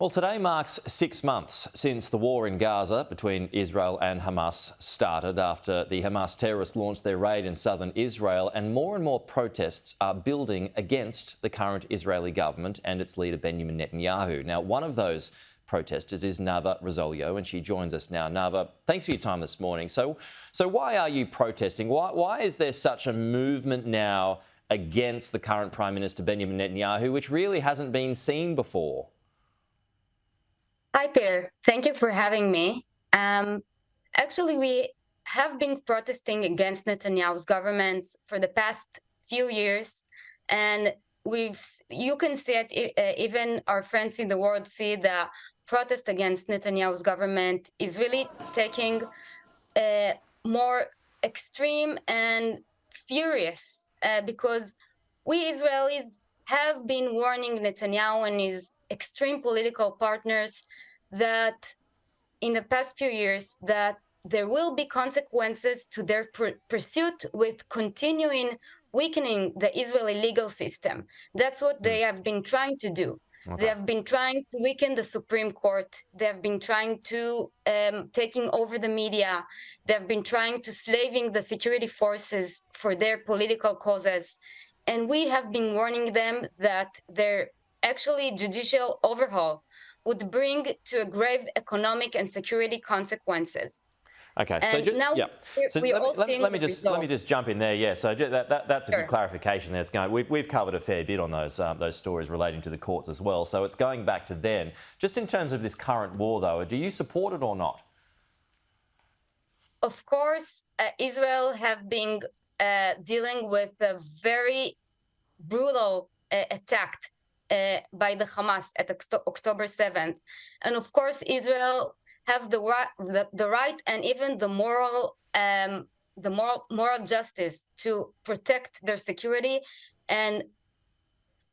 Well, today marks 6 months since the war in Gaza between Israel and Hamas started after the Hamas terrorists launched their raid in southern Israel, and more protests are building against the current Israeli government and its leader Benjamin Netanyahu. Now, one of those protesters is Nava Rozolyo, and she joins us now. Nava, thanks for your time this morning. So why are you protesting? Why is there such a movement now against the current Prime Minister Benjamin Netanyahu, which really hasn't been seen before? Hi there. Thank you for having me. Actually, we have been protesting against Netanyahu's government for the past few years, and you can see it. Even our friends in the world see the protest against Netanyahu's government is really taking a more extreme and furious because we Israelis have been warning Netanyahu and his extreme political partners that in the past few years that there will be consequences to their pursuit with continuing weakening the Israeli legal system. That's what they have been trying to do. Okay. They have been trying to weaken the Supreme Court. They have been trying to taking over the media. They have been trying to slaving the security forces for their political causes. And we have been warning them that their actually judicial overhaul would bring to a grave economic and security consequences. Okay, and so now let me just jump in there. Yeah, so that's a Sure. good clarification there. It's going. We've covered a fair bit on those stories relating to the courts as well. So it's going back to then. Just in terms of this current war, though, do you support it or not? Of course, Israel have been dealing with a very brutal attack by the Hamas at October 7th. And of course, Israel have the right and even the moral justice to protect their security and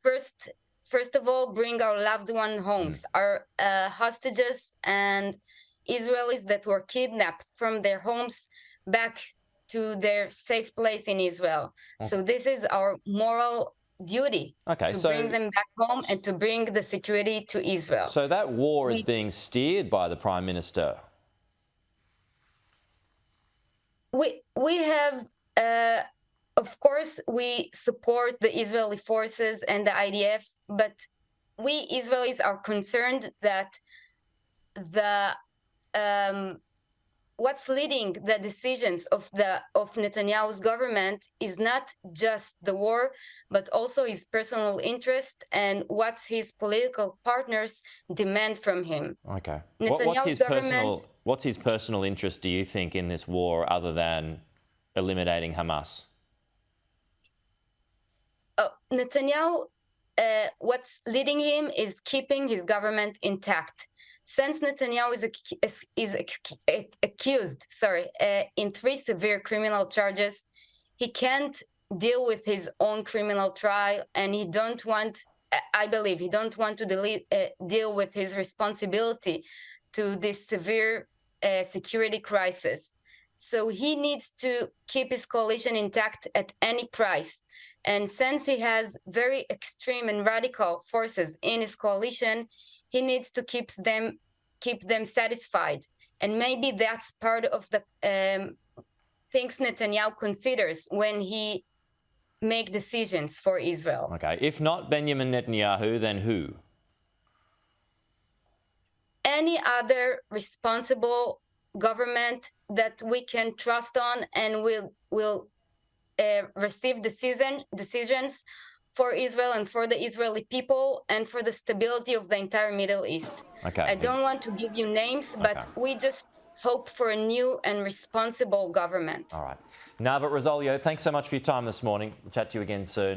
first of all, bring our loved one homes, our hostages and Israelis that were kidnapped from their homes back to their safe place in Israel. Okay. So this is our moral duty to bring them back home and to bring the security to Israel. So that war is being steered by the Prime Minister. We have, of course, we support the Israeli forces and the IDF, but we Israelis are concerned that what's leading the decisions of Netanyahu's government is not just the war, but also his personal interest and what his political partners demand from him. Okay. What's his personal interest, do you think, in this war other than eliminating Hamas? Netanyahu, what's leading him is keeping his government intact. Since Netanyahu is accused in 3 severe criminal charges, he can't deal with his own criminal trial, and I believe he don't want to deal with his responsibility to this severe security crisis. So he needs to keep his coalition intact at any price. And since he has very extreme and radical forces in his coalition, he needs to keep them satisfied. And maybe that's part of the things Netanyahu considers when he make decisions for Israel. Okay, if not Benjamin Netanyahu, then who? Any other responsible government that we can trust on and will receive decisions for Israel and for the Israeli people and for the stability of the entire Middle East. Okay. I don't want to give you names, but we just hope for a new and responsible government. All right. Nava Rozolyo, thanks so much for your time this morning. We'll chat to you again soon.